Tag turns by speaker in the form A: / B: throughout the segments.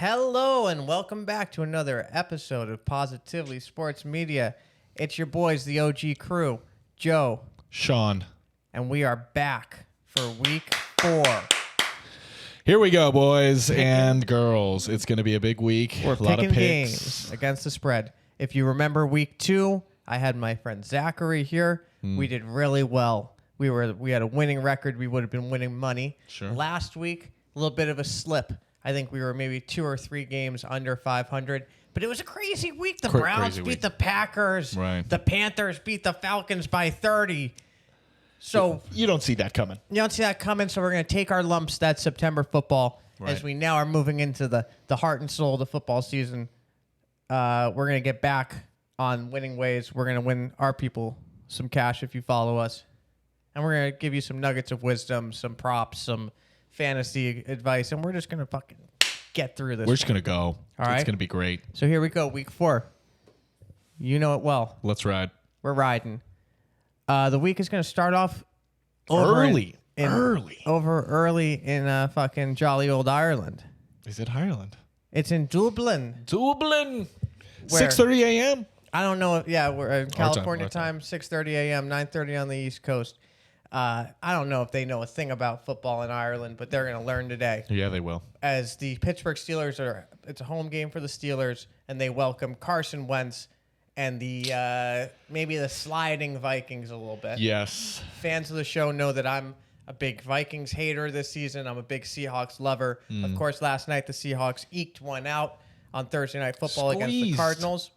A: Hello and welcome back to another episode of Positively Sports Media. It's your boys, the OG crew, Joe,
B: Sean,
A: and we are back for week 4.
B: Here we go, boys and girls. It's going to be a big week.
A: We're
B: a lot of
A: picking
B: picks.
A: games against the spread. If you remember week 2, I had my friend Zachary here. We did really well. We had a winning record. We would have been winning money.
B: Sure.
A: Last week, a little bit of a slip. I think we were maybe 2 or 3 games under 500, but it was a crazy week. The Browns beat the Packers.
B: Right.
A: The Panthers beat the Falcons by 30. So
B: You don't see that coming.
A: you don't see that coming, so we're going to take our lumps. That's September football.
B: Right.
A: As we now are moving into the heart and soul of the football season. We're going to get back on winning ways. We're going to win our people some cash if you follow us. And we're going to give you some nuggets of wisdom, some props, some fantasy advice, and we're just going to fucking get through this.
B: We're just going to go.
A: All right.
B: It's going to be great.
A: So here we go, week 4. You know it well.
B: Let's ride.
A: We're riding. The week is going to start off
B: Early
A: early in fucking jolly old Ireland.
B: Is it Ireland?
A: It's in Dublin.
B: Dublin.
A: Where?
B: 6:30 a.m.
A: I don't know. We're in California
B: our
A: time, 6:30 a.m., 9:30 on the East Coast. I don't know if they know a thing about football in Ireland, but they're going to learn today.
B: Yeah, they will.
A: As the Pittsburgh Steelers it's a home game for the Steelers, and they welcome Carson Wentz and the maybe the sliding Vikings a little bit.
B: Yes.
A: Fans of the show know that I'm a big Vikings hater this season. I'm a big Seahawks lover. Of course, last night the Seahawks eked one out on Thursday Night Football against the Cardinals.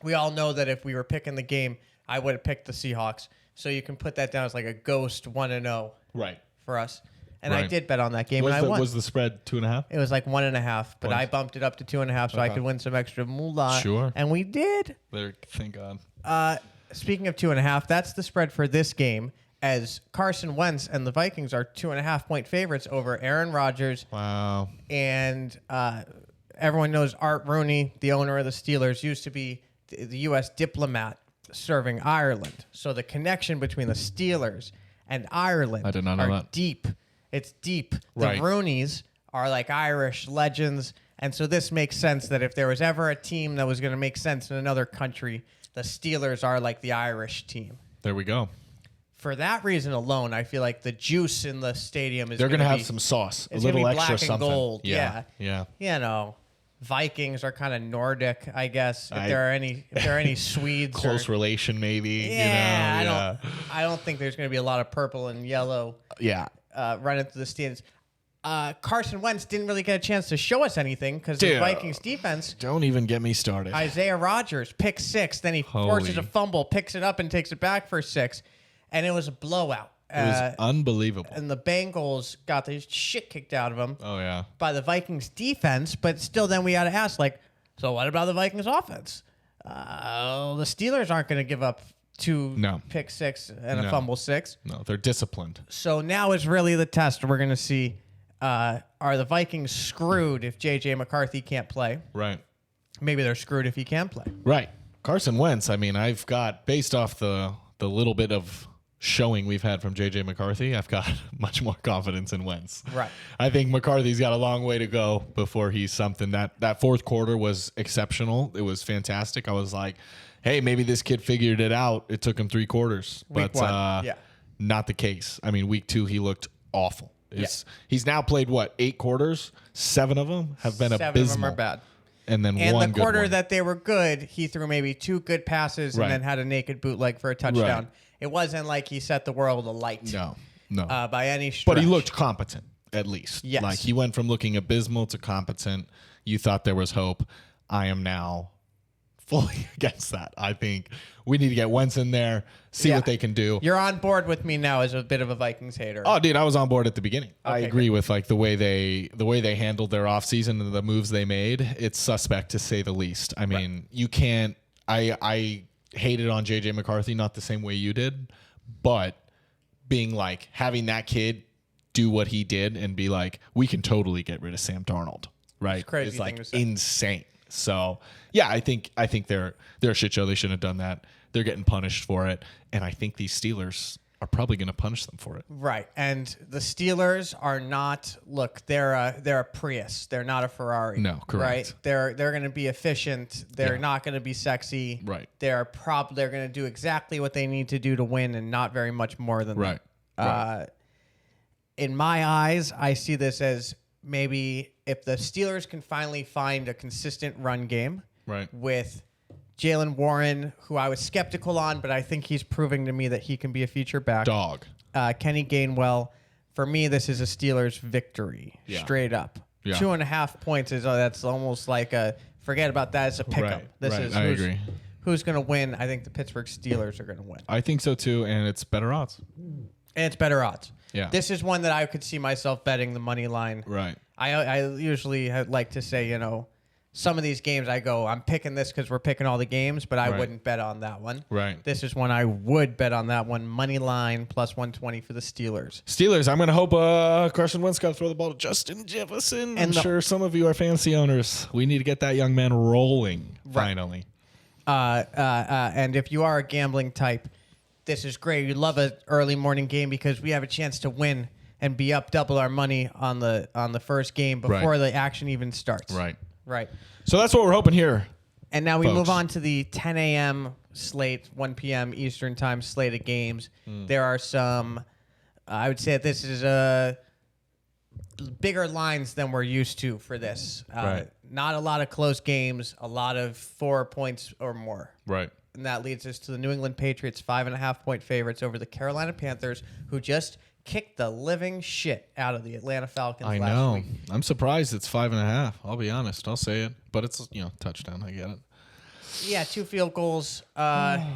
A: We all know that if we were picking the game, I would have picked the Seahawks. So you can put that down as like a ghost 1-0
B: Right.
A: for us. And I
B: Right.
A: did bet on that game, and I won.
B: Was the spread 2.5?
A: It was like 1.5, but I bumped it up to 2.5 so I could win some extra moolah.
B: Sure.
A: And we did.
B: Thank God.
A: Speaking of 2.5, that's the spread for this game, as Carson Wentz and the Vikings are 2.5-point favorites over Aaron Rodgers.
B: Wow.
A: And everyone knows Art Rooney, the owner of the Steelers, used to be the U.S. diplomat serving Ireland. So the connection between the Steelers and Ireland
B: I did not know that.
A: deep. It's deep.
B: Right.
A: The Rooneys are like Irish legends. And so this makes sense that if there was ever a team that was going to make sense in another country, the Steelers are like the Irish team.
B: There we go.
A: For that reason alone, I feel like the juice in the stadium is
B: They're
A: going
B: to
A: to
B: have some sauce, a
A: it's gonna
B: little
A: be
B: extra
A: black and
B: something.
A: gold. Yeah.
B: Yeah.
A: You know, Vikings are kind of Nordic, I guess. If there are any Swedes,
B: Close relation, maybe.
A: yeah,
B: You know?
A: I don't think there's going to be a lot of purple and yellow
B: Yeah.
A: running through the stands. Carson Wentz didn't really get a chance to show us anything because the Vikings defense.
B: Don't even get me started.
A: Isaiah Rodgers pick 6, then he forces a fumble, picks it up, and takes it back for 6, and it was a blowout.
B: It was unbelievable.
A: And the Bengals got the shit kicked out of them.
B: Oh, yeah.
A: By the Vikings defense, but still then we got to ask, like, so what about the Vikings offense? The Steelers aren't going to give up 2 pick 6 and a fumble 6.
B: No, they're disciplined.
A: So now is really the test. We're going to see, are the Vikings screwed if J.J. McCarthy can't play?
B: Right.
A: Maybe they're screwed if he can play.
B: Right. Carson Wentz, I mean, I've got, based off the little bit of showing we've had from J.J. McCarthy, I've got much more confidence in Wentz.
A: Right.
B: I think McCarthy's got a long way to go before he's something. That fourth quarter was exceptional. It was fantastic. I was like, hey, maybe this kid figured it out. It took him 3 quarters.
A: Week
B: but
A: 1,
B: not the case. I mean, week 2, he looked awful. He's now played, 8 quarters? 7 of them have been
A: 7
B: abysmal.
A: of them are bad.
B: And then
A: and
B: one
A: the quarter
B: good one.
A: that they were good, he threw maybe 2 good passes and then had a naked bootleg for a touchdown.
B: Right.
A: It wasn't like he set the world alight.
B: No.
A: By any stretch.
B: But he looked competent, at least.
A: Yes.
B: Like, he went from looking abysmal to competent. You thought there was hope. I am now fully against that. I think we need to get Wentz in there, see what they can do.
A: You're on board with me now as a bit of a Vikings hater.
B: Oh, dude, I was on board at the beginning. I agree
A: good.
B: with like the way they handled their offseason and the moves they made. It's suspect to say the least. I mean, you can't. I hated on J.J. McCarthy, not the same way you did, but being like having that kid do what he did and be like, we can totally get rid of Sam Darnold, right?
A: It's crazy
B: It's
A: thing
B: like
A: to say.
B: insane. So yeah, I think they're a shit show. They shouldn't have done that. They're getting punished for it, and I think these Steelers are probably going to punish them for it.
A: Right. And the Steelers are not, look, they're a Prius. They're not a Ferrari.
B: No, correct.
A: Right? They're going to be efficient. They're not going to be sexy.
B: Right.
A: They're going to do exactly what they need to do to win and not very much more than
B: Right.
A: that. In my eyes, I see this as maybe if the Steelers can finally find a consistent run game with Jalen Warren, who I was skeptical on, but I think he's proving to me that he can be a feature back.
B: Dog.
A: Kenny Gainwell. For me, this is a Steelers victory, straight up.
B: Yeah.
A: 2.5 points that's almost like a forget about that. It's a pickup.
B: I agree.
A: Who's going to win? I think the Pittsburgh Steelers are going to win.
B: I think so too, and it's better odds.
A: And it's better odds.
B: Yeah.
A: This is one that I could see myself betting the money line.
B: Right.
A: I usually like to say, some of these games I go, I'm picking this because we're picking all the games, but I wouldn't bet on that one.
B: Right.
A: This is one I would bet on that one. Money line plus 120 for the Steelers.
B: Steelers, I'm going to hope Carson Wentz got to throw the ball to Justin Jefferson. I'm sure some of you are fantasy owners. We need to get that young man rolling finally.
A: And if you are a gambling type, this is great. You love an early morning game because we have a chance to win and be up double our money on the first game before the action even starts. Right.
B: So that's what we're hoping here.
A: And now we move on to the 10 a.m. slate, 1 p.m. Eastern time slate of games. There are some, I would say that this is bigger lines than we're used to for this. Not a lot of close games, a lot of 4 points or more.
B: Right.
A: And that leads us to the New England Patriots 5.5-point favorites over the Carolina Panthers, who just kicked the living shit out of the Atlanta Falcons last week.
B: I'm surprised it's 5.5. I'll be honest. I'll say it. But it's, touchdown. I get it.
A: Yeah, 2 field goals. The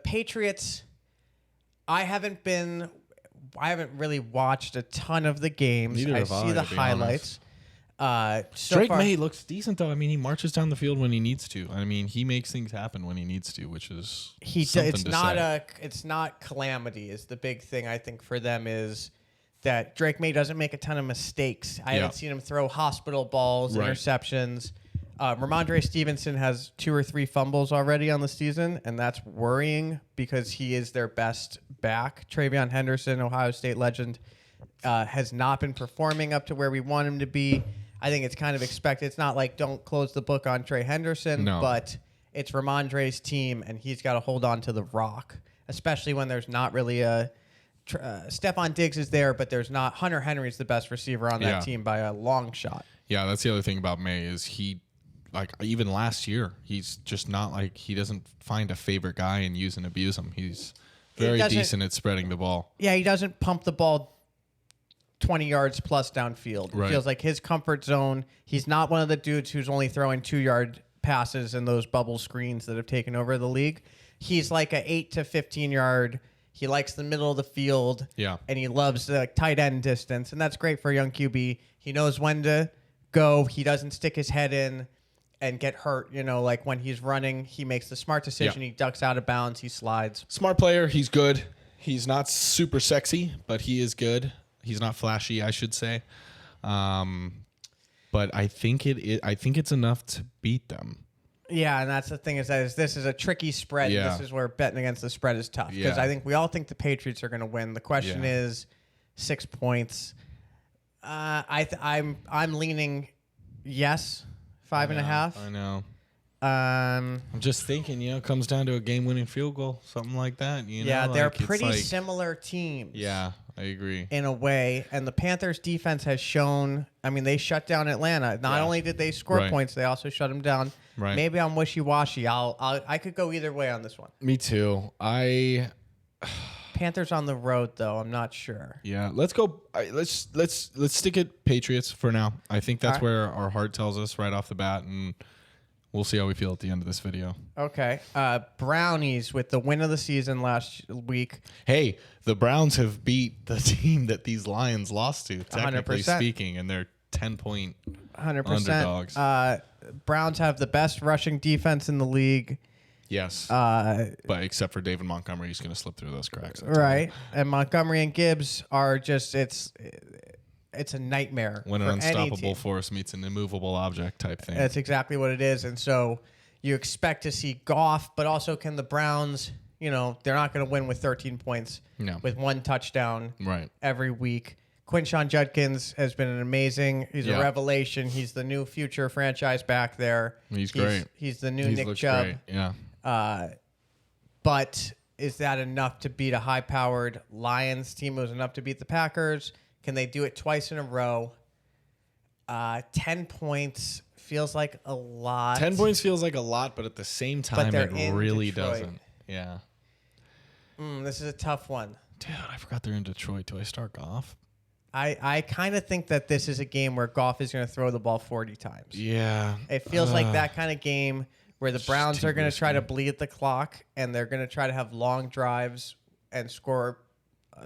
A: Patriots, I haven't really watched a ton of the games.
B: Neither
A: I
B: have
A: see the highlights.
B: Drake May looks decent, though. I mean, he marches down the field when he needs to. I mean, he makes things happen when he needs to, which is something to say.
A: It's not calamity is the big thing, I think, for them is that Drake May doesn't make a ton of mistakes. I haven't seen him throw hospital balls, interceptions. Ramondre Stevenson has 2 or 3 fumbles already on the season, and that's worrying because he is their best back. Travion Henderson, Ohio State legend, has not been performing up to where we want him to be. I think it's kind of expected. It's not like don't close the book on Trey Henderson, but it's Ramondre's team, and he's got to hold on to the rock, especially when there's not really a Stephon Diggs is there, but there's not. Hunter Henry's the best receiver on that team by a long shot.
B: Yeah, that's the other thing about May is he, even last year, he's just not he doesn't find a favorite guy and use and abuse him. He's very decent at spreading the ball.
A: Yeah, he doesn't pump the ball 20 yards plus downfield. It feels like his comfort zone. He's not one of the dudes who's only throwing 2-yard passes in those bubble screens that have taken over the league. He's like a 8 to 15 yard. He likes the middle of the field. Yeah. And he loves the tight end distance. And that's great for a young QB. He knows when to go. He doesn't stick his head in and get hurt. Like when he's running, he makes the smart decision. He ducks out of bounds. He slides.
B: Smart player. He's good. He's not super sexy, but he is good. He's not flashy, I should say, but I think it's enough to beat them.
A: Yeah, and that's the thing is this is a tricky spread. Yeah. This is where betting against the spread is tough because I think we all think the Patriots are going to win. The question is 6 points. I'm leaning yes, 5.5.
B: I know. I'm just thinking, it comes down to a game-winning field goal, something like that.
A: Yeah, they're pretty similar teams.
B: Yeah. I agree.
A: In a way, and the Panthers defense has shown, they shut down Atlanta. Not only did they score points, they also shut them down. Right. Maybe I'm wishy-washy. I could go either way on this one.
B: Me too.
A: Panthers on the road though, I'm not sure.
B: Yeah, let's go. Let's stick at Patriots for now. I think that's where our heart tells us right off the bat, and we'll see how we feel at the end of this video.
A: Okay. Brownies with the win of the season last week.
B: Hey, the Browns have beat the team that these Lions lost to, technically 100%. Speaking, and they're 10-point 100%. Underdogs.
A: Browns have the best rushing defense in the league.
B: Yes. But except for David Montgomery, he's going to slip through those cracks.
A: Right. And Montgomery and Gibbs are just, it's a nightmare.
B: When an unstoppable force meets an immovable object type thing.
A: That's exactly what it is. And so you expect to see Goff, but also can the Browns, they're not going to win with 13 points
B: No.
A: with 1 touchdown
B: Right.
A: every week. Quinshon Judkins has been an amazing. He's a revelation. He's the new future franchise back there.
B: He's great.
A: He's the new Nick Chubb.
B: Great. Yeah.
A: But is that enough to beat a high-powered Lions team? It was enough to beat the Packers. Can they do it twice in a row? 10 points feels like a lot.
B: 10 points feels like a lot, but at the same time, it really
A: Detroit.
B: doesn't. Yeah.
A: This is a tough one.
B: Dude, I forgot they're in Detroit. Do I start Goff?
A: I kind of think that this is a game where Goff is going to throw the ball 40 times.
B: Yeah.
A: It feels like that kind of game where the Browns are going to try to
B: risky.
A: bleed the clock, and they're going to try to have long drives and score.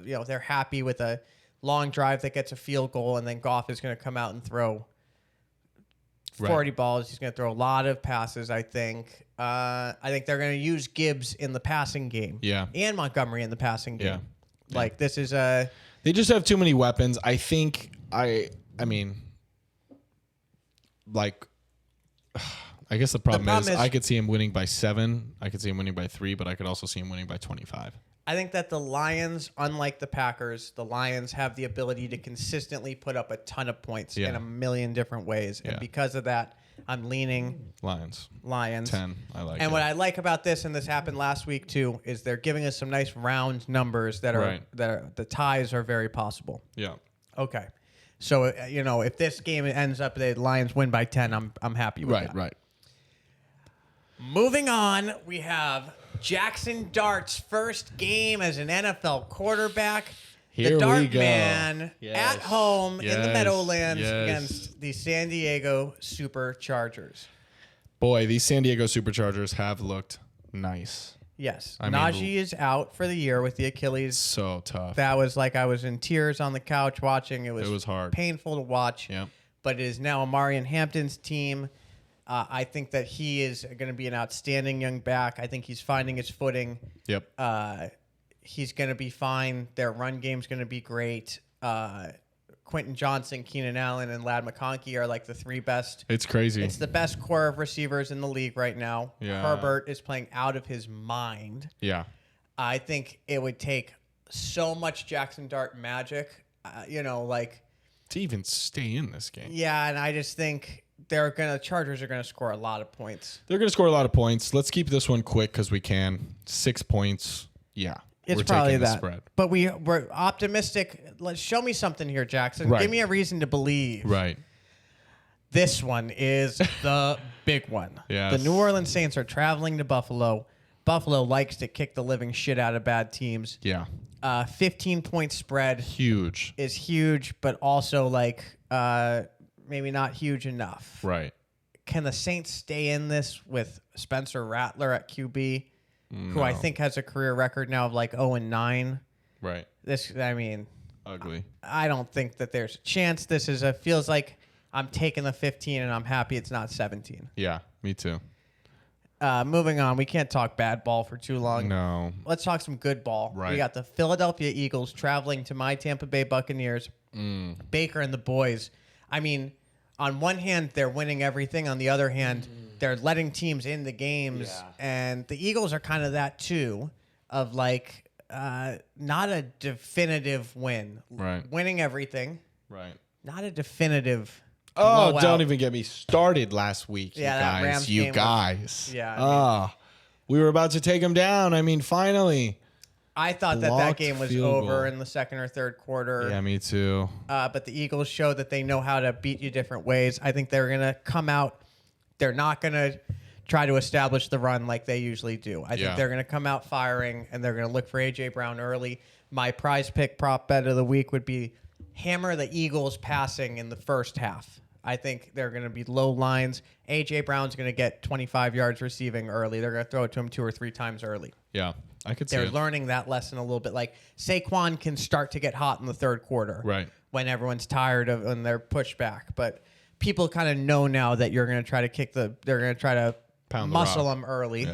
A: They're happy with a long drive that gets a field goal, and then Goff is going to come out and throw 40 balls. He's going to throw a lot of passes, I think. I think they're going to use Gibbs in the passing game.
B: Yeah.
A: And Montgomery in the passing game.
B: Yeah.
A: Like, this is a...
B: They just have too many weapons. I think I mean, like, I guess the problem is I could see him winning by 7. I could see him winning by 3, but I could also see him winning by 25.
A: I think that the Lions, unlike the Packers, the Lions have the ability to consistently put up a ton of points in a million different ways. And because of that, I'm leaning
B: Lions.
A: 10.
B: I like it.
A: And what I like about this, and this happened last week too, is they're giving us some nice round numbers that are the ties are very possible.
B: Yeah.
A: Okay. So, if this game ends up the Lions win by 10, I'm happy with that.
B: Right.
A: Moving on, we have Jackson Dart's first game as an NFL quarterback.
B: Here
A: the Dart
B: we go.
A: Man at home in the Meadowlands
B: Yes.
A: against the San Diego Superchargers.
B: Boy, these San Diego Superchargers have looked nice.
A: Yes.
B: I mean,
A: Najee is out for the year with the Achilles.
B: So tough.
A: That was like I was in tears on the couch watching. It was
B: hard.
A: Painful to watch.
B: Yep.
A: But it is now Amarian Hampton's team. I think that he is going to be an outstanding young back. I think he's finding his footing.
B: Yep.
A: He's going to be fine. Their run game's going to be great. Quentin Johnson, Keenan Allen, and Ladd McConkey are like the 3 best.
B: It's crazy.
A: It's the best core of receivers in the league right now.
B: Yeah.
A: Herbert is playing out of his mind.
B: Yeah.
A: I think it would take so much Jackson Dart magic,
B: to even stay in this game.
A: Yeah, and I just think Chargers are gonna score a lot of points.
B: They're going to score a lot of points. Let's keep this one quick because we can. 6 points. Yeah.
A: It's
B: we're
A: probably
B: taking the
A: that.
B: spread.
A: But we're optimistic. Let's show me something here, Jackson.
B: Right.
A: Give me a reason to believe.
B: Right.
A: This one is the big one.
B: Yes.
A: The New Orleans Saints are traveling to Buffalo. Buffalo likes to kick the living shit out of bad teams.
B: Yeah.
A: 15-point spread
B: Huge.
A: is huge, but also maybe not huge enough.
B: Right.
A: Can the Saints stay in this with Spencer Rattler at QB, who I think has a career record now of 0-9?
B: Right.
A: Ugly.
B: Ugly.
A: I don't think that there's a chance. This feels like I'm taking the 15 and I'm happy it's not 17.
B: Yeah, me too.
A: Moving on, we can't talk bad ball for too long.
B: No.
A: Let's talk some good ball.
B: Right.
A: We got the Philadelphia Eagles traveling to my Tampa Bay Buccaneers. Baker and the boys. On one hand, they're winning everything. On the other hand, they're letting teams in the games.
B: Yeah.
A: And the Eagles are kind of that too, of not a definitive win.
B: Right.
A: Winning everything.
B: Right.
A: Not a definitive
B: Oh,
A: blowout.
B: don't even get me started last week,
A: Yeah, that Rams
B: you
A: game
B: guys.
A: Yeah,
B: we were about to take them down. Finally.
A: I thought that
B: Blocked
A: game was
B: field
A: over
B: goal.
A: in the second or third quarter.
B: Yeah, me too.
A: But the Eagles showed that they know how to beat you different ways. I think they're going to come out. They're not going to try to establish the run like they usually do. I think they're going to come out firing, and they're going to look for A.J. Brown early. My prize pick prop bet of the week would be hammer the Eagles passing in the first half. I think they're going to be low lines. A.J. Brown's going to get 25 yards receiving early. They're going to throw it to him 2 or 3 times early.
B: Yeah, I could see
A: They're
B: it.
A: learning that lesson a little bit. Like Saquon can start to get hot in the third quarter.
B: Right.
A: When everyone's tired of and they're pushed back. But people kind of know now that you're going to try to they're going to try to
B: Pound the
A: muscle
B: rock.
A: them early.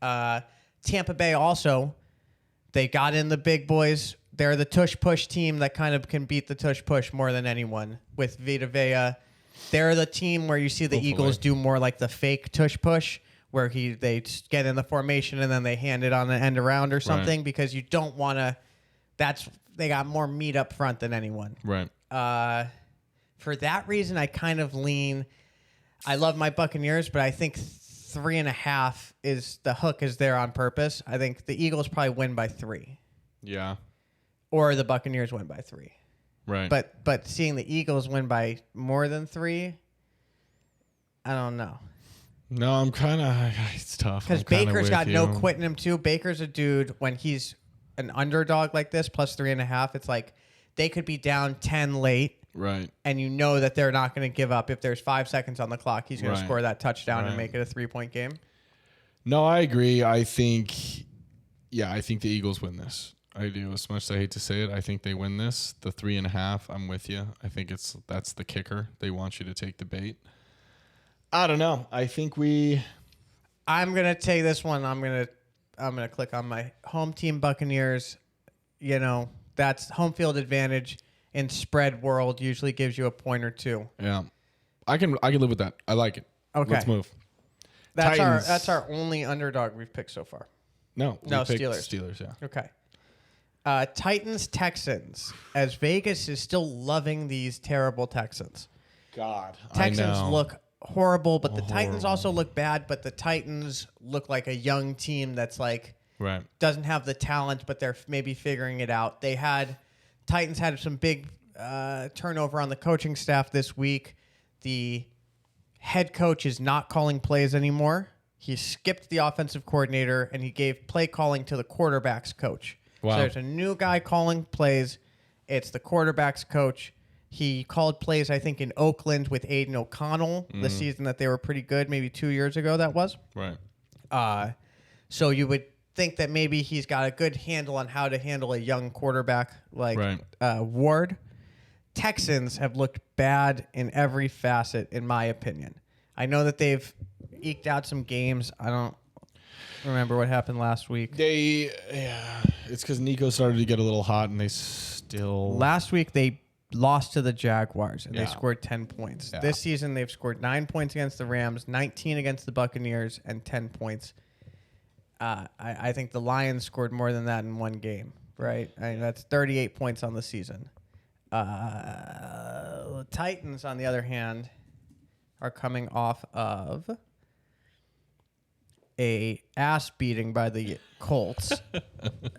B: Yeah.
A: Tampa Bay also, they got in the big boys. They're the tush-push team that kind of can beat the tush-push more than anyone with Vita Vea. They're the team where you see the
B: Hopefully.
A: Eagles do more like the fake tush-push, where they get in the formation and then they hand it on the end around or something because you don't want to. They got more meat up front than anyone.
B: Right.
A: For that reason, I kind of lean. I love my Buccaneers, but I think 3.5 is the hook is there on purpose. I think the Eagles probably win by 3.
B: Yeah.
A: Or the Buccaneers win by 3.
B: Right.
A: But seeing the Eagles win by more than 3, I don't know.
B: No, I'm kind of. It's tough.
A: Because Baker's got no quit in him, too. Baker's a dude, when he's an underdog like this, plus 3.5, it's like they could be down 10 late.
B: Right.
A: And you know that they're not going to give up. If there's 5 seconds on the clock, he's going to score that touchdown and make it a 3-point game.
B: No, I agree. I think the Eagles win this. I do. As much as I hate to say it, I think they win this. The 3.5, I'm with you. I think that's the kicker. They want you to take the bait. I don't know. I think
A: I'm going to take this one. I'm going to click on my home team Buccaneers. You know, that's home field advantage in spread world usually gives you a point or 2.
B: Yeah. I can live with that. I like it.
A: Okay.
B: Let's move.
A: That's our only underdog we've picked so far.
B: No,
A: Steelers.
B: Steelers, yeah.
A: Okay. Titans, Texans, as Vegas is still loving these terrible Texans.
B: God,
A: Texans look horrible, but the Titans also look bad, but the Titans look like a young team that's like doesn't have the talent, but they're maybe figuring it out. Titans had some big turnover on the coaching staff this week. The head coach is not calling plays anymore. He skipped the offensive coordinator, and he gave play calling to the quarterback's coach.
B: Wow.
A: So there's a new guy calling plays. It's the quarterback's coach. He called plays, I think, in Oakland with Aiden O'Connell the season that they were pretty good, maybe 2 years ago that was.
B: Right.
A: So you would think that maybe he's got a good handle on how to handle a young quarterback like Ward. Texans have looked bad in every facet, in my opinion. I know that they've eked out some games. I don't remember what happened last week.
B: It's because Nico started to get a little hot, and they still.
A: Last week they lost to the Jaguars, and they scored 10 points. This season they've scored 9 points against the Rams, 19 against the Buccaneers, and 10 points. I think the Lions scored more than that in one game, right? I mean, that's 38 points on the season. The Titans, on the other hand, are coming off of a ass beating by the Colts,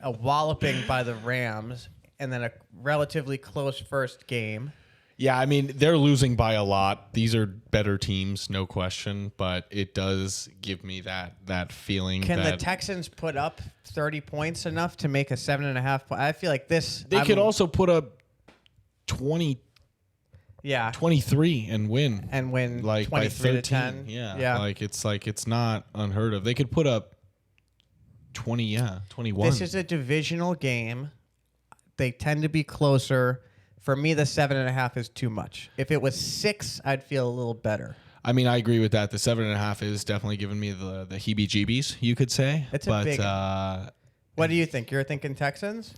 A: a walloping by the Rams, and then a relatively close first game.
B: Yeah, I mean, they're losing by a lot. These are better teams, no question, but it does give me that feeling.
A: Can the Texans put up 30 points enough to make a 7.5 point? I feel like this.
B: They could also put up 20.
A: Yeah.
B: 23 and win.
A: And win
B: like by 13.
A: To 10.
B: Yeah. It's not unheard of. They could put up 21.
A: This is a divisional game. They tend to be closer. For me, the 7.5 is too much. If it was 6, I'd feel a little better.
B: I mean, I agree with that. The 7.5 is definitely giving me the heebie-jeebies, you could say.
A: It's a big. What do you think? You're thinking Texans?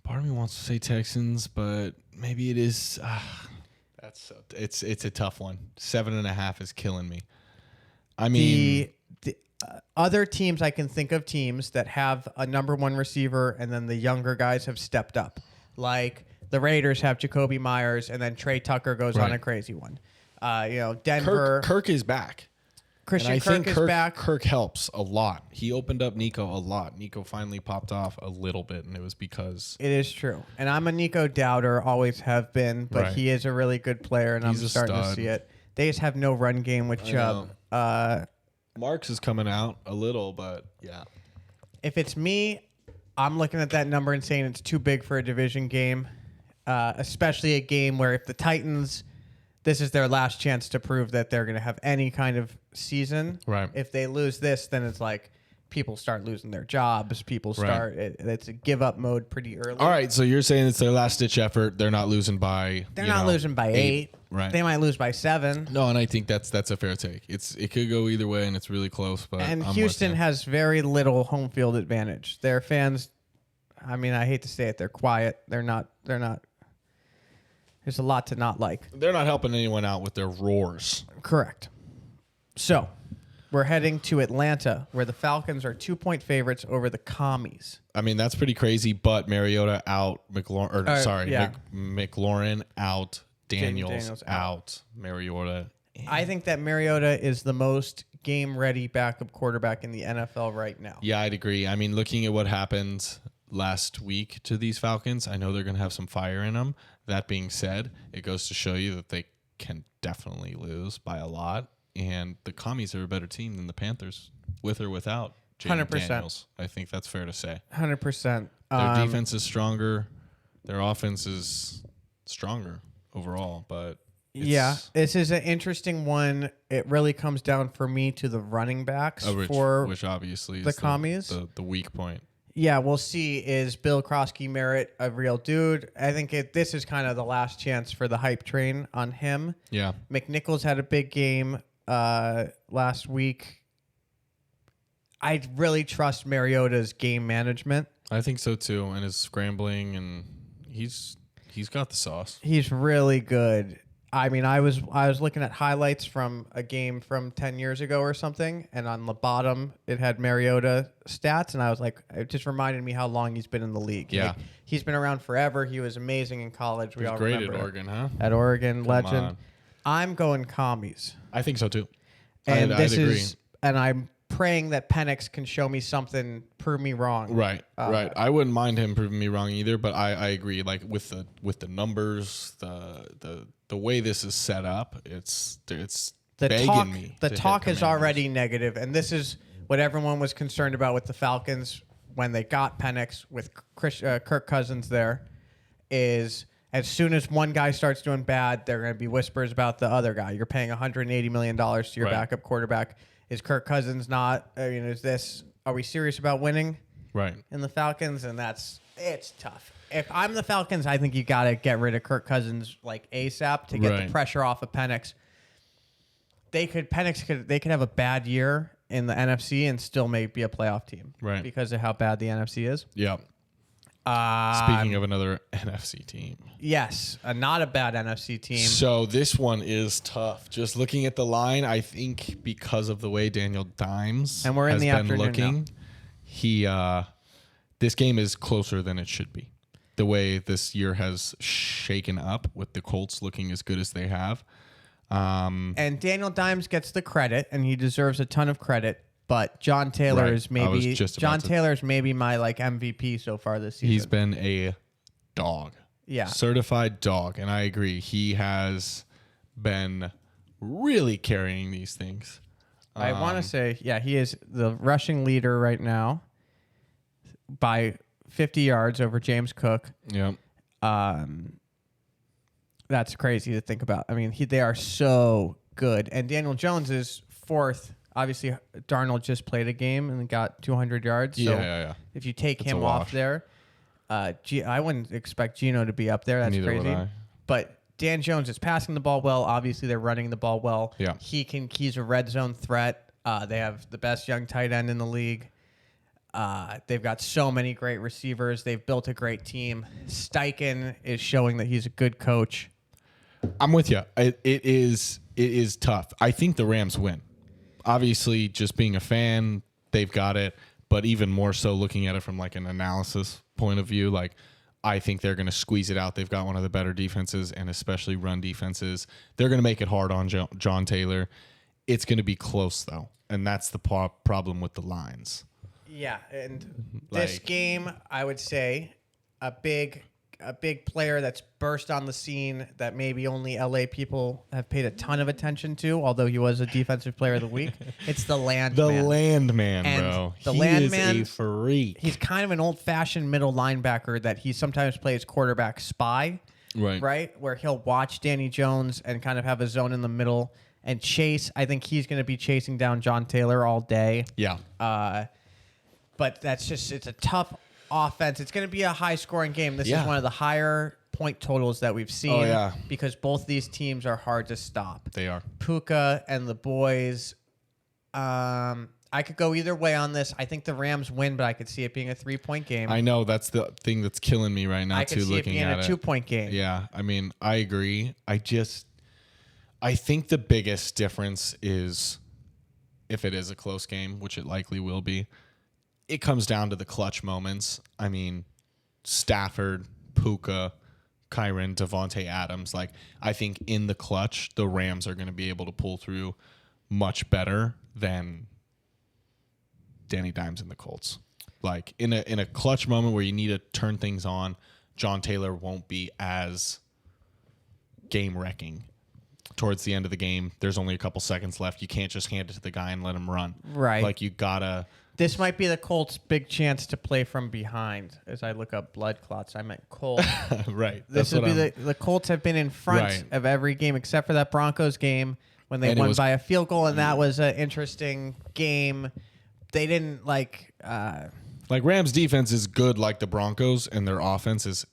B: Part of me wants to say Texans, but maybe it is. It's a tough one. 7.5 is killing me. I mean,
A: the other teams I can think of teams that have a number one receiver, and then the younger guys have stepped up. Like the Raiders have Jacoby Myers, and then Trey Tucker goes on a crazy one. Denver.
B: Kirk is back.
A: Christian Kirk is back.
B: Kirk helps a lot. He opened up Nico a lot. Nico finally popped off a little bit, and it was because...
A: It is true. And I'm a Nico doubter, always have been, but he is a really good player, and I'm starting to see it. They just have no run game with Chubb.
B: Marks is coming out a little, but yeah.
A: If it's me, I'm looking at that number and saying it's too big for a division game, especially a game where if the Titans... This is their last chance to prove that they're going to have any kind of season.
B: Right.
A: If they lose this, then it's like people start losing their jobs. People start, it's a give up mode pretty early.
B: All right. So you're saying it's their last ditch effort. They're not losing by,
A: They're not losing by 8.
B: Right.
A: They might lose by 7.
B: No, and I think that's a fair take. It could go either way, and it's really close. But
A: Houston has very little home field advantage. Their fans, I mean, I hate to say it, they're quiet. They're not. There's a lot to not like.
B: They're not helping anyone out with their roars.
A: Correct. So, we're heading to Atlanta, where the Falcons are 2-point favorites over the Commies.
B: I mean, that's pretty crazy, but Mariota out,
A: Yeah.
B: McLaurin out, Daniels,
A: Daniels
B: out, Mariota.
A: I think that Mariota is the most game-ready backup quarterback in the NFL right now.
B: Yeah, I'd agree. I mean, looking at what happened last week to these Falcons, I know they're going to have some fire in them. That being said, it goes to show you that they can definitely lose by a lot. And the Commies are a better team than the Panthers, with or without Jaden
A: 100%.
B: Daniels. I think that's fair to say.
A: 100%.
B: Their defense is stronger. Their offense is stronger overall. But
A: this is an interesting one. It really comes down for me to the running backs
B: which obviously is
A: the Commies.
B: The weak point.
A: Yeah, we'll see. Is Bill Krosky-Merritt a real dude? I think this is kind of the last chance for the hype train on him.
B: Yeah.
A: McNichols had a big game last week. I really trust Mariota's game management.
B: I think so too, and his scrambling, and he's got the sauce.
A: He's really good. I mean, I was looking at highlights from a game from 10 years ago or something, and on the bottom it had Mariota stats, and I was like, it just reminded me how long he's been in the league.
B: Yeah,
A: like, he's been around forever. He was amazing in college.
B: He was great at Oregon, huh?
A: At Oregon,
B: Come
A: legend.
B: on.
A: I'm going Commies.
B: I think so too.
A: And
B: I'd agree.
A: And I'm praying that Penix can show me something, prove me wrong.
B: Right, right. I wouldn't mind him proving me wrong either, but I agree. Like with the numbers, the way this is set up, it's begging me.
A: The
B: to
A: talk
B: hit
A: is
B: Commanders.
A: already negative, and this is what everyone was concerned about with the Falcons when they got Penix with Kirk Cousins. There is. As soon as one guy starts doing bad, there are going to be whispers about the other guy. You're paying $180 million to your backup quarterback. Is Kirk Cousins not? I mean, are we serious about winning?
B: Right.
A: In the Falcons? And it's tough. If I'm the Falcons, I think you got to get rid of Kirk Cousins like ASAP to get the pressure off of Penix. They could have a bad year in the NFC and still may be a playoff team.
B: Right.
A: Because of how bad the NFC is.
B: Yeah. Speaking of another NFC team.
A: Yes, not a bad NFC team.
B: So this one is tough. Just looking at the line, I think because of the way Daniel Dimes
A: and we're in
B: has
A: the
B: been
A: afternoon
B: looking, this game is closer than it should be. The way this year has shaken up with the Colts looking as good as they have.
A: And Daniel Dimes gets the credit, and he deserves a ton of credit. But Jon Taylor is maybe my like MVP so far this season.
B: He's been a dog.
A: Yeah.
B: Certified dog. And I agree. He has been really carrying these things.
A: I want to say, he is the rushing leader right now by 50 yards over James Cook.
B: Yep.
A: That's crazy to think about. I mean, they are so good. And Daniel Jones is fourth. Obviously, Darnold just played a game and got 200 yards. So
B: Yeah.
A: if you take him off there, I wouldn't expect Geno to be up there. That's
B: Neither
A: crazy.
B: would I.
A: But Dan Jones is passing the ball well. Obviously, they're running the ball well.
B: Yeah.
A: He's a red zone threat. They have the best young tight end in the league. They've got so many great receivers. They've built a great team. Steichen is showing that he's a good coach.
B: I'm with you. It is tough. I think the Rams win. Obviously, just being a fan, they've got it. But even more so looking at it from like an analysis point of view, like I think they're going to squeeze it out. They've got one of the better defenses, and especially run defenses. They're going to make it hard on Jon Taylor. It's going to be close, though. And that's the problem with the lines.
A: Yeah, and this game, I would say, a big player that's burst on the scene that maybe only LA people have paid a ton of attention to, although he was a defensive player of the week. It's the Landman.
B: The Landman,
A: and
B: bro.
A: The
B: he
A: Landman
B: is a freak.
A: He's kind of an old-fashioned middle linebacker that he sometimes plays quarterback spy, right? Where he'll watch Danny Jones and kind of have a zone in the middle and chase. I think he's going to be chasing down Jon Taylor all day.
B: Yeah.
A: But it's a tough offense. It's going to be a high-scoring game. This is one of the higher point totals that we've seen.
B: Oh, yeah.
A: Because both these teams are hard to stop.
B: They are.
A: Puka and the boys. I could go either way on this. I think the Rams win, but I could see it being a 3-point game.
B: I know. That's the thing that's killing me right now,
A: I could see it being a 2-point game.
B: Yeah. I mean, I agree. I think the biggest difference is if it is a close game, which it likely will be, it comes down to the clutch moments. I mean, Stafford, Puka, Kyren, Devontae Adams. Like, I think in the clutch, the Rams are going to be able to pull through much better than Danny Dimes and the Colts. Like, in a clutch moment where you need to turn things on, Jon Taylor won't be as game-wrecking. Towards the end of the game, there's only a couple seconds left. You can't just hand it to the guy and let him run.
A: Right.
B: Like, you gotta...
A: This might be the Colts' big chance to play from behind. As I look up blood clots, I meant Colts.
B: Right.
A: This would be the Colts have been in front
B: Right.
A: of every game except for that Broncos game when they won by a field goal, and that was an interesting game. They didn't like
B: Rams defense is good like the Broncos, and their offense is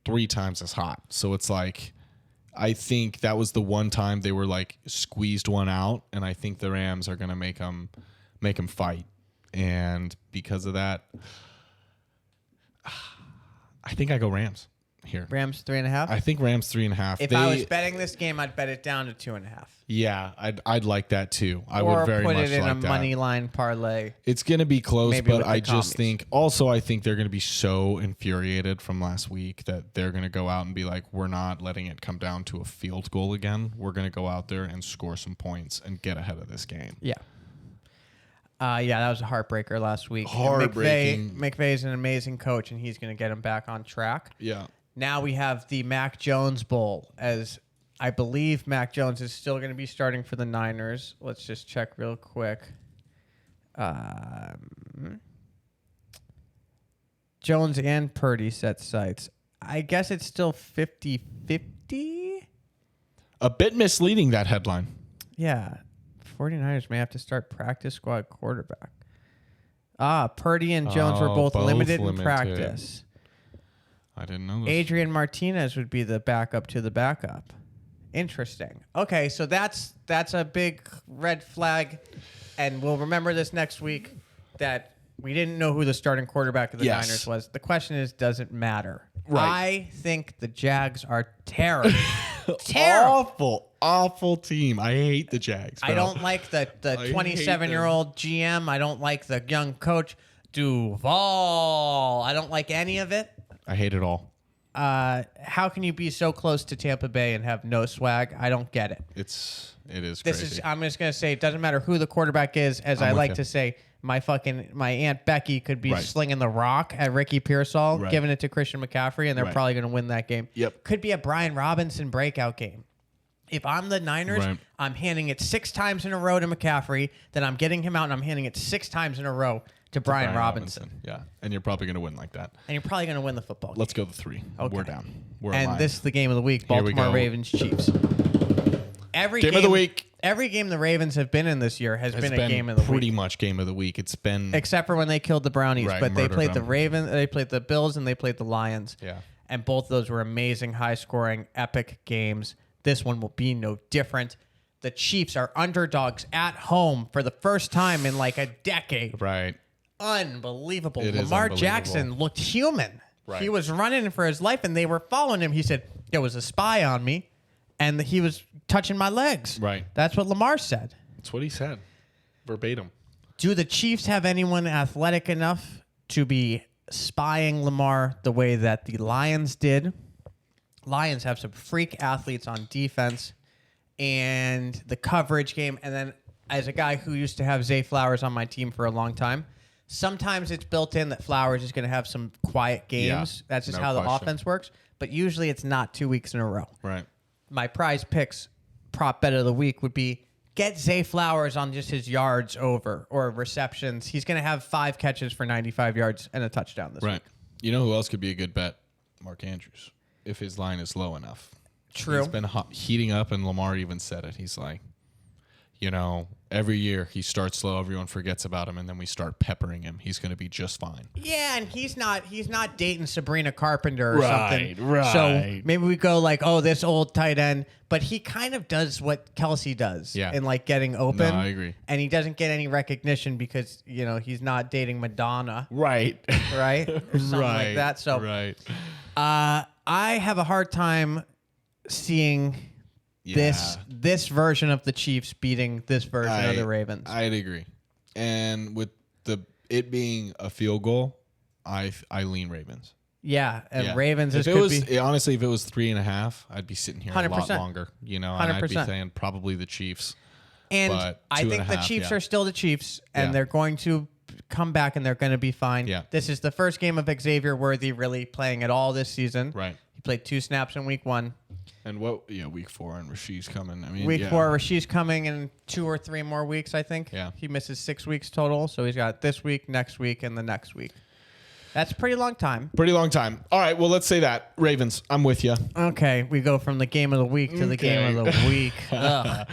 B: 3 times as hot. So it's like, I think that was the one time they were like squeezed one out, and I think the Rams are gonna make them fight. And because of that, I think I go Rams here.
A: Rams 3.5.
B: I think Rams 3.5.
A: If I was betting this game, I'd bet it down to 2.5.
B: Yeah, I'd like that too. I
A: or
B: would very
A: put
B: much
A: it in
B: like
A: a
B: that.
A: money line parlay.
B: It's going to be close,
A: Maybe
B: but
A: with the
B: I just
A: commies.
B: I think they're going to be so infuriated from last week that they're going to go out and be like, we're not letting it come down to a field goal again. We're going to go out there and score some points and get ahead of this game.
A: Yeah. Yeah, that was a heartbreaker last week.
B: Heartbreaking.
A: McVay's an amazing coach, and he's going to get him back on track.
B: Yeah.
A: Now we have the Mac Jones Bowl, as I believe Mac Jones is still going to be starting for the Niners. Let's just check real quick. Jones and Purdy set sites. I guess it's still 50-50?
B: A bit misleading, that headline.
A: Yeah. 49ers may have to start practice squad quarterback. Purdy and Jones were both limited in practice.
B: I didn't know this.
A: Adrian Martinez would be the backup to the backup. Interesting. Okay, so that's a big red flag, and we'll remember this next week that we didn't know who the starting quarterback of the Niners was. The question is, does it matter?
B: Right.
A: I think the Jags are terrible. Terrible.
B: Awful team. I hate the Jags, bro.
A: I don't like the 27-year-old GM. I don't like the young coach, Duval. I don't like any of it.
B: I hate it all.
A: How can you be so close to Tampa Bay and have no swag? I don't get it.
B: It is crazy.
A: I'm just gonna say it doesn't matter who the quarterback is. As I like to say, my Aunt Becky could be slinging the rock at Ricky Pearsall, giving it to Christian McCaffrey, and they're probably gonna win that game.
B: Yep.
A: Could be a Brian Robinson breakout game. If I'm the Niners, I'm handing it 6 times in a row to McCaffrey. Then I'm getting him out, and I'm handing it 6 times in a row to Brian Robinson.
B: Yeah, and you're probably going to win like that.
A: And you're probably going to win the football game.
B: Let's go to 3.
A: Okay.
B: We're down. We're
A: and
B: alive.
A: this is the game of the week, Baltimore Ravens, Chiefs. Every
B: game of the week.
A: Every game the Ravens have been in this year has been a game of the week.
B: Pretty much game of the week. It's been...
A: Except for when they killed the Brownies. But they played the
B: them.
A: Ravens, they played the Bills, and they played the Lions.
B: Yeah.
A: And both of those were amazing, high-scoring, epic games. This one will be no different. The Chiefs are underdogs at home for the first time in like a decade.
B: Right.
A: Unbelievable.
B: It is
A: Lamar
B: unbelievable.
A: Jackson looked human.
B: Right.
A: He was running for his life, and they were following him. He said, there was a spy on me, and he was touching my legs.
B: Right.
A: That's what Lamar said.
B: That's what he said. Verbatim.
A: Do the Chiefs have anyone athletic enough to be spying Lamar the way that the Lions did? Lions have some freak athletes on defense and the coverage game. And then as a guy who used to have Zay Flowers on my team for a long time, sometimes it's built in that Flowers is going to have some quiet games.
B: Yeah,
A: That's just
B: no
A: how the
B: question.
A: offense works. But usually it's not 2 weeks in a row.
B: Right.
A: My prize picks prop bet of the week would be get Zay Flowers on just his yards over or receptions. He's going to have 5 catches for 95 yards and a touchdown this week.
B: You know who else could be a good bet? Mark Andrews, if his line is low enough.
A: True.
B: He's been heating up, and Lamar even said it. He's like, every year he starts slow, everyone forgets about him, and then we start peppering him. He's going to be just fine.
A: Yeah, and he's not dating Sabrina Carpenter or
B: Right,
A: something.
B: right.
A: So maybe we go like, oh, this old tight end, but he kind of does what Kelsey does in like getting open.
B: No, I agree.
A: And he doesn't get any recognition because, he's not dating Madonna.
B: Right.
A: Right? Or something like that. So
B: right.
A: I have a hard time seeing this version of the Chiefs beating this version of the Ravens.
B: I'd agree. And with it being a field goal, I lean Ravens.
A: Yeah, and Ravens
B: honestly, if it was 3.5, I'd be sitting here 100%. A lot longer. And
A: 100%.
B: I'd be saying probably the Chiefs.
A: And I think the Chiefs are still the Chiefs, and they're going to come back, and they're going to be fine.
B: Yeah.
A: This is the first game of Xavier Worthy really playing at all this season.
B: Right.
A: He played 2 snaps in week 1.
B: And week 4, and Rashid's coming.
A: Week 4, Rashid's coming in 2 or 3 more weeks, I think.
B: Yeah.
A: He misses 6 weeks total, so he's got this week, next week, and the next week. That's a pretty long time.
B: Pretty long time. All right, well, let's say that. Ravens, I'm with you.
A: Okay, we go from the game of the week to the game of the week. Ugh.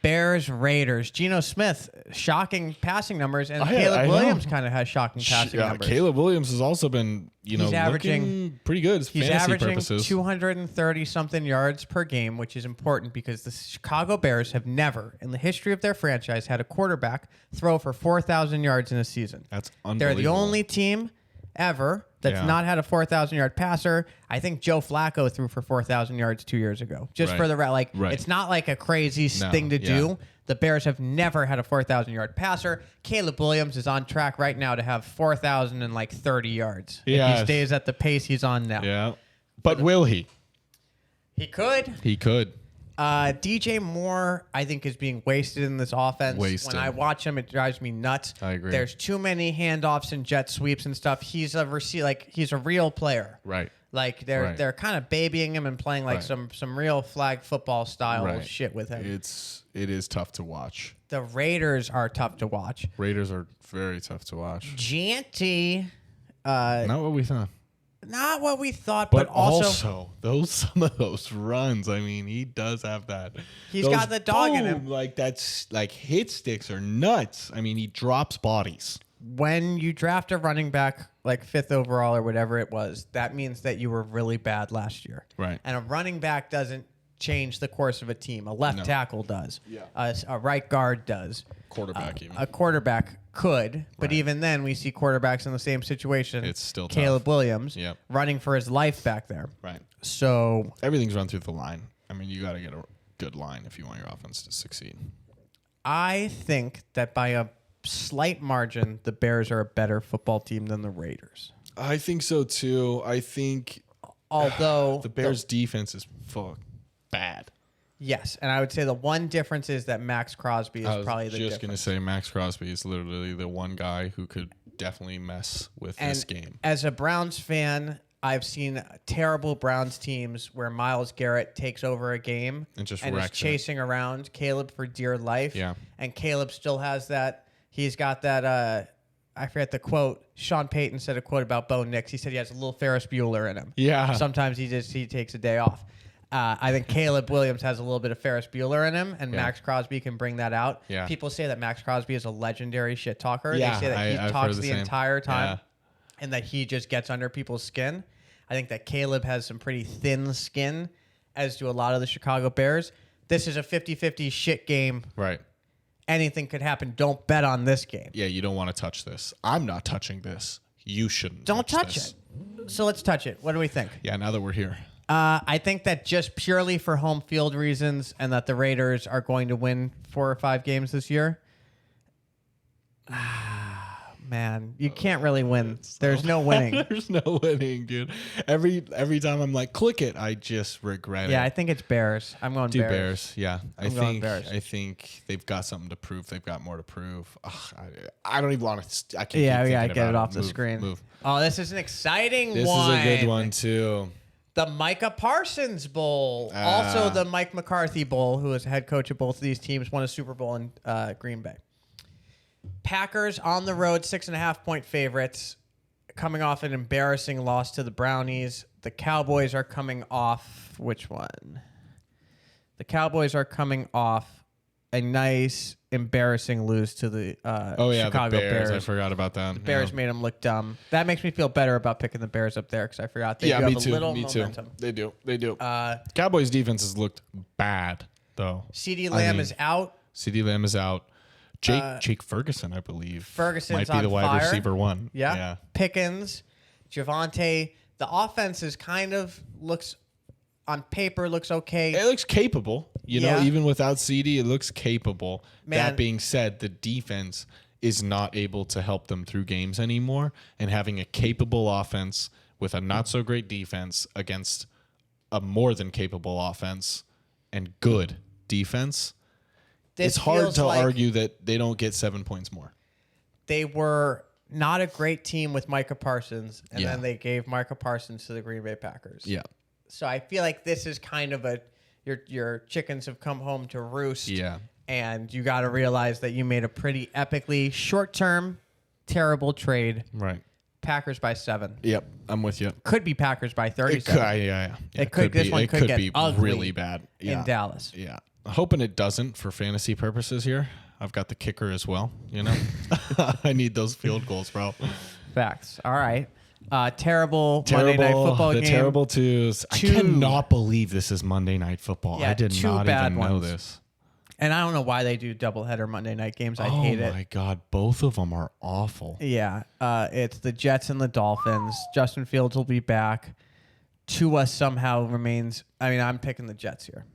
A: Bears, Raiders. Geno Smith, shocking passing numbers, and Caleb Williams kind of has shocking passing numbers.
B: Caleb Williams has also been, he's averaging pretty good.
A: He's averaging 230-something yards per game, which is important because the Chicago Bears have never, in the history of their franchise, had a quarterback throw for 4,000 yards in a season.
B: That's unbelievable.
A: They're the only team ever that's not had a 4,000-yard passer. I think Joe Flacco threw for 4,000 yards 2 years ago. Just for the it's not like a crazy thing to do. The Bears have never had a 4,000-yard passer. Caleb Williams is on track right now to have 4,030 yards. If he stays at the pace he's on now.
B: Yeah, but will he?
A: He could.
B: He could.
A: DJ Moore, I think, is being wasted in this offense. When I watch him, it drives me nuts.
B: I agree.
A: There's too many handoffs and jet sweeps and stuff. He's a he's a real player.
B: Right.
A: Like they're kind of babying him and playing like some real flag football style shit with him.
B: It is tough to watch.
A: The Raiders are tough to watch.
B: Raiders are very tough to watch.
A: Gianti,
B: not what we thought.
A: Not what we thought, but
B: also some of those runs. I mean, he does have that.
A: He's got the dog in him.
B: Like that's like hit sticks are nuts. I mean, he drops bodies.
A: When you draft a running back like 5th overall or whatever it was, that means that you were really bad last year.
B: Right.
A: And a running back doesn't change the course of a team. A left tackle does.
B: Yeah.
A: A right guard does.
B: Quarterback even.
A: A quarterback could, but even then we see quarterbacks in the same situation.
B: It's still
A: Caleb
B: tough.
A: Williams running for his life back there.
B: Right.
A: So
B: everything's run through the line. I mean, you got to get a good line if you want your offense to succeed.
A: I think that by a slight margin, the Bears are a better football team than the Raiders.
B: I think so too. I think
A: although
B: the Bears defense is bad.
A: Yes, and I would say the one difference is that Max Crosby is probably the difference. I was just going
B: to say Max Crosby is literally the one guy who could definitely mess with this game.
A: As a Browns fan, I've seen terrible Browns teams where Myles Garrett takes over a game
B: and
A: is chasing around Caleb for dear life.
B: Yeah.
A: And Caleb still has that. He's got that. I forget the quote. Sean Payton said a quote about Bo Nix. He said he has a little Ferris Bueller in him.
B: Yeah.
A: Sometimes he takes a day off. I think Caleb Williams has a little bit of Ferris Bueller in him, and Max Crosby can bring that out.
B: Yeah.
A: People say that Max Crosby is a legendary shit talker.
B: Yeah,
A: they say that he talks the entire time,
B: yeah.
A: and that he just gets under people's skin. I think that Caleb has some pretty thin skin, as do a lot of the Chicago Bears. This is a 50-50 shit game.
B: Right.
A: Anything could happen. Don't bet on this game.
B: Yeah, you don't want to touch this. I'm not touching this. You shouldn't.
A: Don't touch
B: this.
A: it. So let's touch it. What do we think?
B: Yeah, now that we're here.
A: I think that just purely for home field reasons and that the Raiders are going to win 4 or 5 games this year. Man, you can't really win. There's no winning.
B: There's no winning, dude. Every time I'm like, click it, I just regret it.
A: Yeah, I think it's Bears. I'm going Bears.
B: Yeah,
A: I'm going Bears.
B: I think they've got something to prove. They've got more to prove. Ugh, I don't even want to. I can't.
A: Get it off the screen.
B: Move.
A: Oh, this is an exciting one.
B: This is a good one too.
A: The Micah Parsons Bowl. Also the Mike McCarthy Bowl, who is head coach of both of these teams, won a Super Bowl in Green Bay. Packers on the road, 6.5-point favorites, coming off an embarrassing loss to the Brownies. The Cowboys are coming off, which one? The Cowboys are coming off a nice, embarrassing lose to the Chicago
B: the Bears.
A: Bears.
B: I forgot about that.
A: The Bears made them look dumb. That makes me feel better about picking the Bears up there because I forgot they do have a little momentum.
B: They do. Cowboys defense has looked bad, though.
A: CeeDee Lamb is out.
B: CeeDee Lamb is out. Jake Ferguson, I believe.
A: Ferguson's
B: might be the wide
A: fire.
B: receiver one.
A: Yeah. Pickens, Javonte. The offense is looks on paper looks okay.
B: It looks capable. You
A: Yeah.
B: know, even without CD, it looks capable.
A: Man.
B: That being said, the defense is not able to help them through games anymore. And having a capable offense with a not so great defense against a more than capable offense and good defense,
A: This
B: it's hard
A: feels
B: to
A: like
B: argue that they don't get 7 points more.
A: they were not a great team with Micah Parsons, and
B: Yeah.
A: then they gave Micah Parsons to the Green Bay Packers.
B: Yeah.
A: So I feel like this is kind of your chickens have come home to roost.
B: Yeah.
A: And you got to realize that you made a pretty epically short-term, terrible trade.
B: Right.
A: Packers by 7.
B: Yep. I'm with you.
A: Could be Packers by
B: It
A: 37
B: could, yeah.
A: It could- this
B: be,
A: one
B: it
A: could
B: could
A: get
B: be
A: ugly
B: really bad. Yeah.
A: in Dallas.
B: Yeah. Hoping it doesn't for fantasy purposes here. I've got the kicker as well, you know. I need those field goals, bro.
A: Facts. All right. Terrible Monday Night Football
B: the
A: game.
B: terrible twos. I
A: Two-
B: cannot believe this is Monday Night Football.
A: Yeah,
B: I did
A: two
B: not
A: bad
B: even know
A: ones.
B: this.
A: And I don't know why they do doubleheader Monday night games. I
B: Oh
A: hate it.
B: my God. Both of them are awful.
A: Yeah. It's the Jets and the Dolphins. Justin Fields will be back. Tua somehow remains. I mean, I'm picking the Jets here.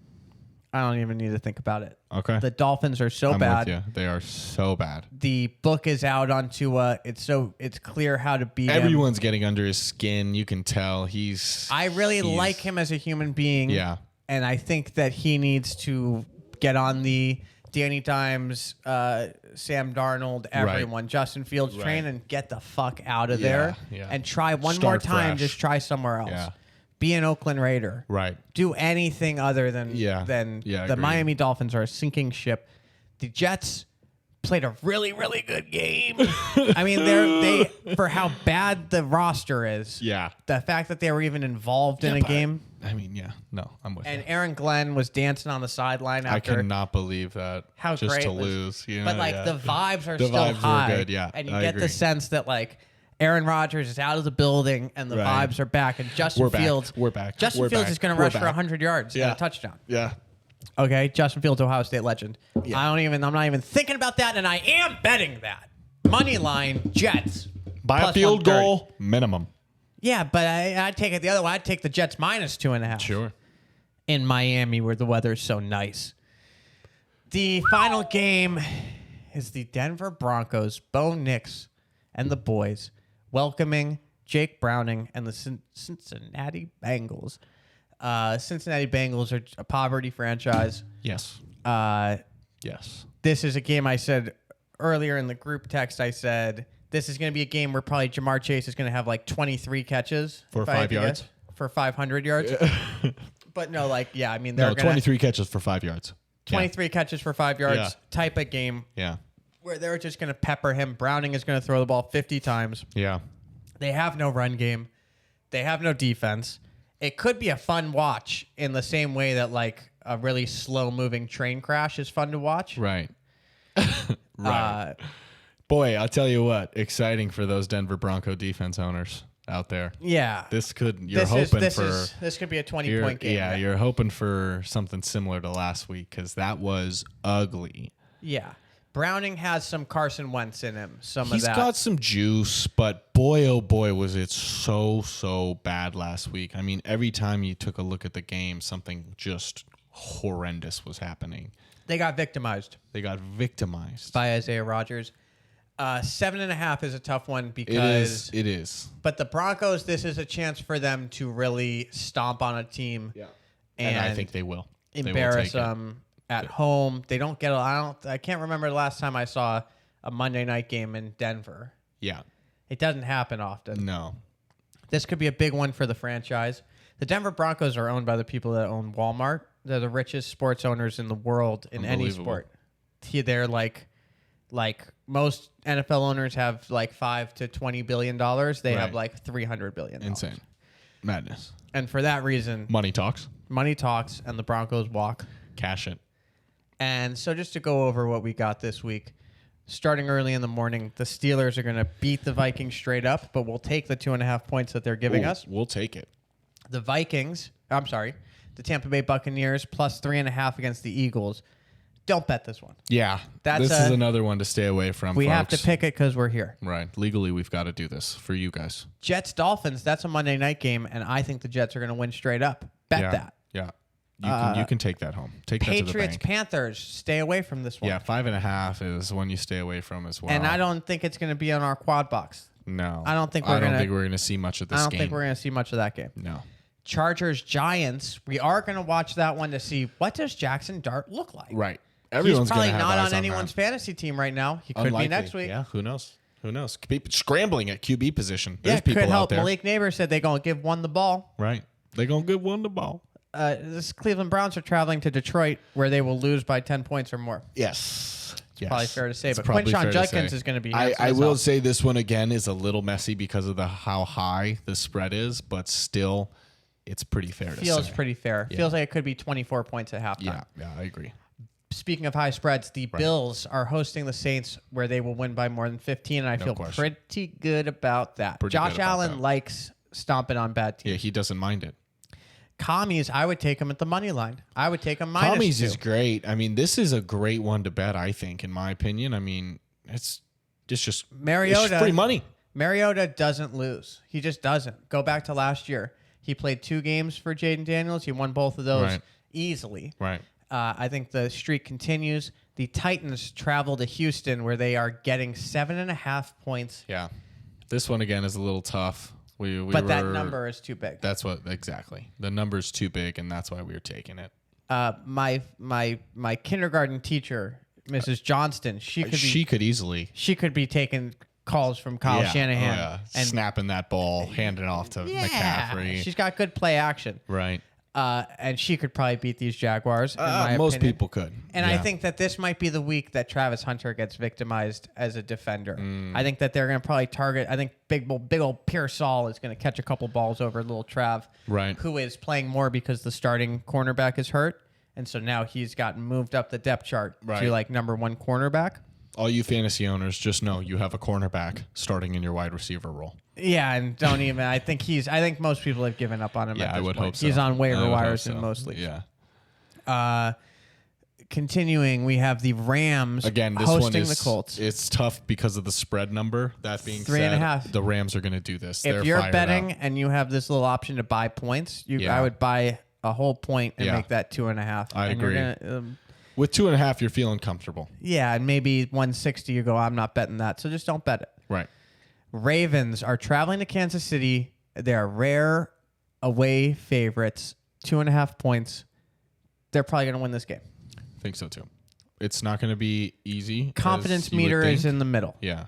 A: I don't even need to think about it.
B: Okay.
A: The Dolphins are so
B: I'm
A: bad.
B: with you. They are so bad.
A: The book is out on Tua. It's clear how to beat him.
B: Everyone's getting under his skin. You can tell he's.
A: I really like him as a human being.
B: Yeah.
A: And I think that he needs to get on the Danny Dimes, Sam Darnold, everyone, Justin Fields train and get the fuck out of there
B: yeah.
A: and try one
B: Start
A: more time.
B: fresh.
A: Just try somewhere else.
B: Yeah.
A: Be an Oakland Raider.
B: Right.
A: Do anything other than
B: Yeah,
A: the
B: agreed.
A: Miami Dolphins are a sinking ship. The Jets played a really, really good game. I mean, they for how bad the roster is.
B: Yeah.
A: The fact that they were even involved in a
B: but-
A: game.
B: I mean, yeah. No, I'm with
A: And
B: you.
A: Aaron Glenn was dancing on the sideline
B: I
A: after.
B: cannot believe that.
A: How
B: just
A: great
B: to
A: it was.
B: lose. You know,
A: But like
B: yeah.
A: the vibes are
B: The
A: still
B: vibes were
A: high.
B: good, yeah,
A: And you
B: I
A: get
B: agree.
A: the sense that like Aaron Rodgers is out of the building and the
B: Right.
A: vibes are back. And Justin
B: We're back.
A: Fields.
B: We're back.
A: Justin
B: We're
A: Fields
B: back.
A: is going to
B: We're
A: rush for
B: back.
A: 100 yards and a touchdown.
B: Yeah.
A: Okay, Justin Fields, Ohio State legend.
B: Yeah.
A: I'm not even thinking about that, and I am betting that. Money line, Jets.
B: By a
A: plus
B: field
A: 130.
B: goal, minimum.
A: Yeah, but I'd take it the other way. I'd take the Jets minus 2.5.
B: Sure.
A: In Miami where the weather's so nice. The final game is the Denver Broncos, Bo Nix, and the boys welcoming Jake Browning and the Cincinnati Bengals. Cincinnati Bengals are a poverty franchise.
B: Yes.
A: Uh,
B: Yes.
A: this is a game I said earlier in the group text. I said this is going to be a game where probably Jamar Chase is going to have like 23 catches
B: For
A: if I had
B: 5
A: to
B: yards?
A: guess, for 500 yards. But no, like I mean they're
B: No,
A: gonna
B: 23 catches for 5 yards.
A: 23 catches for 5 yards
B: Yeah.
A: type of game
B: Yeah.
A: where they're just going to pepper him. Browning is going to throw the ball 50 times.
B: Yeah.
A: They have no run game. They have no defense. It could be a fun watch in the same way that like a really slow moving train crash is fun to watch.
B: Right. Right. Boy, I'll tell you what, exciting for those Denver Bronco defense owners out there.
A: Yeah.
B: This could
A: This could be a 20-point game.
B: Yeah, you're hoping for something similar to last week because that was ugly.
A: Yeah. Browning has some Carson Wentz in him.
B: He's got some juice, but boy, oh boy, was it so bad last week. I mean, every time you took a look at the game, something just horrendous was happening.
A: They got victimized
B: They got victimized.
A: by Isaiah Rodgers. 7.5 is a tough one because
B: It is.
A: But the Broncos, this is a chance for them to really stomp on a team
B: And I think they will. They will
A: embarrass
B: take it.
A: them at home. They don't get. I can't remember the last time I saw a Monday night game in Denver.
B: Yeah.
A: It doesn't happen often.
B: No.
A: This could be a big one for the franchise. The Denver Broncos are owned by the people that own Walmart. They're the richest sports owners in the world in any
B: Unbelievable.
A: sport. They're like most NFL owners have like $5 to $20 billion. They have
B: Right.
A: like $300 billion.
B: Insane. Madness.
A: And for that reason,
B: Money talks.
A: money talks and the Broncos walk.
B: Cash it.
A: And so just to go over what we got this week, starting early in the morning, the Steelers are going to beat the Vikings straight up, but we'll take the 2.5 points that they're giving
B: Ooh,
A: us.
B: We'll take it.
A: The Tampa Bay Buccaneers plus 3.5 against the Eagles. Don't bet this one.
B: Yeah.
A: That's
B: this is another one to stay away from,
A: We
B: folks.
A: have to pick it because we're here.
B: Right. Legally, we've got to do this for you guys.
A: Jets Dolphins, that's a Monday night game, and I think the Jets are going to win straight up. Bet
B: yeah.
A: that.
B: Yeah. You can take that home. Take that to the
A: Patriots,
B: bank.
A: Panthers, stay away from this one.
B: Yeah, 5.5 is one you stay away from as well.
A: And I don't think it's going to be on our quad box.
B: No,
A: I don't think we're
B: going to see much of this game.
A: I don't think we're going to see much of that game.
B: No.
A: Chargers, Giants. We are going to watch that one to see what does Jackson Dart look like.
B: Right.
A: He's probably not on anyone's fantasy team right now. He could be next week.
B: Yeah, who knows? Who knows? Could be scrambling at QB position.
A: There's
B: people
A: could help.
B: out there.
A: Malik Neighbor said they're going to give one the ball.
B: Right. They're going to give one the ball.
A: This Cleveland Browns are traveling to Detroit where they will lose by 10 points or more.
B: Yes.
A: Probably fair to say. But Quinshon Judkins is going to be
B: I will say this one again is a little messy because of how high the spread is, but still, it's pretty fair to say.
A: Feels pretty fair.
B: Yeah.
A: Feels like it could be 24 points at halftime.
B: Yeah, I agree.
A: Speaking of high spreads, the Bills are hosting the Saints where they will win by more than 15, and I feel pretty good about that. Josh Allen likes stomping on bad teams.
B: Yeah, he doesn't mind it.
A: Commies, I would take him at the money line. I would take him -2.
B: Commies is great. I mean, this is a great one to bet, I think, in my opinion. I mean, it's just
A: Mariota.
B: It's free money.
A: Mariota doesn't lose. He just doesn't. Go back to last year. He played 2 games for Jaden Daniels. He won both of those easily.
B: Right.
A: I think the streak continues. The Titans travel to Houston where they are getting 7.5 points.
B: Yeah. This one, again, is a little tough.
A: But that number is too big.
B: That's what exactly. The number's too big, and that's why we were taking it.
A: My kindergarten teacher, Mrs. Johnston, she could be taking calls from Kyle Shanahan
B: and snapping that ball, handing it off to McCaffrey.
A: She's got good play action.
B: Right.
A: And she could probably beat these Jaguars.
B: Most people could.
A: And I think that this might be the week that Travis Hunter gets victimized as a defender. I think that they're going to probably target. I think big old Pearsall is going to catch a couple balls over little Trav, who is playing more because the starting cornerback is hurt. And so now he's gotten moved up the depth chart to like number 1 cornerback.
B: All you fantasy owners, just know you have a cornerback starting in your wide receiver role.
A: Yeah, and don't even. I think most people have given up on him.
B: Yeah, I would hope so.
A: He's on waiver wires in most leagues.
B: Yeah.
A: Continuing, we have the Rams
B: again. This
A: hosting
B: one is
A: the Colts.
B: It's tough because of the spread number. That being
A: 3.5.
B: The Rams are going to do this.
A: If you're betting and you have this little option to buy points, I would buy a whole point and make that 2.5.
B: I agree. With 2.5, you're feeling comfortable.
A: Yeah, and maybe 160, you go, I'm not betting that. So just don't bet it.
B: Right.
A: Ravens are traveling to Kansas City. They are rare away favorites, 2.5 points. They're probably going to win this game.
B: I think so, too. It's not going to be easy.
A: Confidence meter is in the middle.
B: Yeah.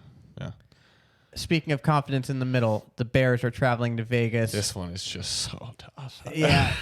A: Speaking of confidence in the middle, the Bears are traveling to Vegas.
B: This one is just so tough.
A: Yeah.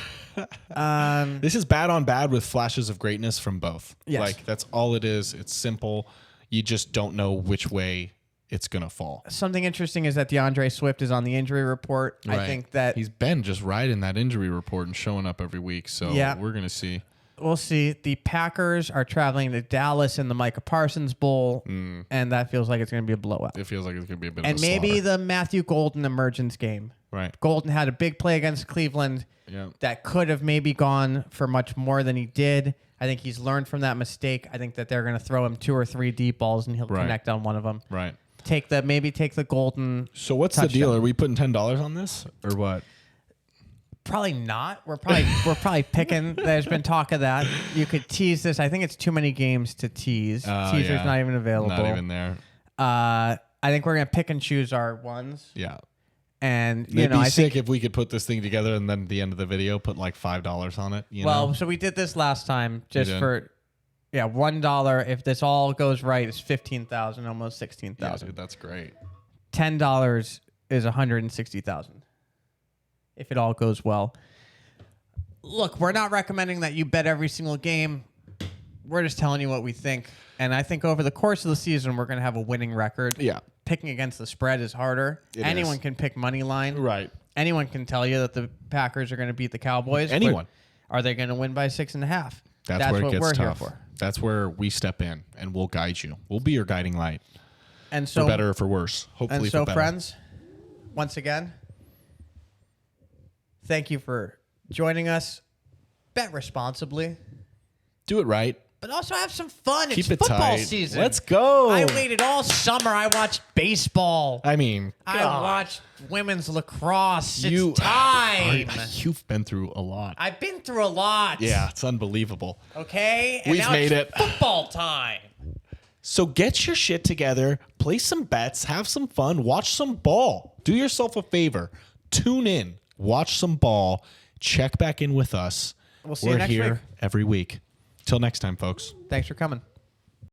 B: This is bad on bad with flashes of greatness from both.
A: Yes.
B: Like, that's all it is. It's simple. You just don't know which way it's going to fall.
A: Something interesting is that DeAndre Swift is on the injury report.
B: Right.
A: I think that
B: he's been just riding that injury report and showing up every week. So we're going to see.
A: We'll see. The Packers are traveling to Dallas in the Micah Parsons Bowl, and that feels like it's going to be a blowout.
B: It feels like it's going to be a bit
A: and
B: of a
A: maybe
B: slaughter.
A: the Matthew Golden emergence game.
B: Right.
A: Golden had a big play against Cleveland that could have maybe gone for much more than he did. I think he's learned from that mistake. I think that they're going to throw him 2 or 3 deep balls, and he'll connect on one of them.
B: Right.
A: Take the Golden.
B: So what's
A: touchdown.
B: the deal? Are we putting $10 on this or what?
A: Probably not. We're probably picking. There's been talk of that. You could tease this. I think it's too many games to tease. Teaser's not even available.
B: Not even there.
A: I think we're gonna pick and choose our ones.
B: Yeah.
A: And
B: It'd be sick if we could put this thing together and then at the end of the video put like $5 on it. You know?
A: So we did this last time just for $1. If this all goes right, it's 15,000, almost 16,000.
B: Yeah, dude, that's great.
A: $10 is 160,000. If it all goes well. Look, we're not recommending that you bet every single game. We're just telling you what we think. And I think over the course of the season, we're going to have a winning record.
B: Yeah.
A: Picking against the spread is harder. Anyone can pick money line.
B: Right.
A: Anyone can tell you that the Packers are going to beat the Cowboys.
B: Anyone.
A: Are they going to win by 6.5?
B: That's where it
A: what
B: gets
A: we're
B: tough.
A: here for.
B: That's where we step in and we'll guide you. We'll be your guiding light.
A: And so,
B: for better or for worse. Hopefully
A: and so,
B: for better.
A: friends, once again, thank you for joining us. Bet responsibly.
B: Do it right.
A: but also have some fun.
B: Keep
A: it's
B: it
A: football
B: tight.
A: season.
B: Let's go.
A: I waited all summer. I watched baseball.
B: I mean,
A: I
B: God.
A: watched women's lacrosse.
B: You-
A: It's time.
B: You've been through a lot.
A: I've been through a lot.
B: Yeah, it's unbelievable.
A: Okay? And
B: We've
A: now
B: made
A: it's
B: it.
A: football time.
B: So get your shit together, place some bets, have some fun, watch some ball. Do yourself a favor. Tune in, watch some ball, check back in with us.
A: We'll see you next
B: here
A: week.
B: every week. Till next time, folks.
A: Thanks for coming.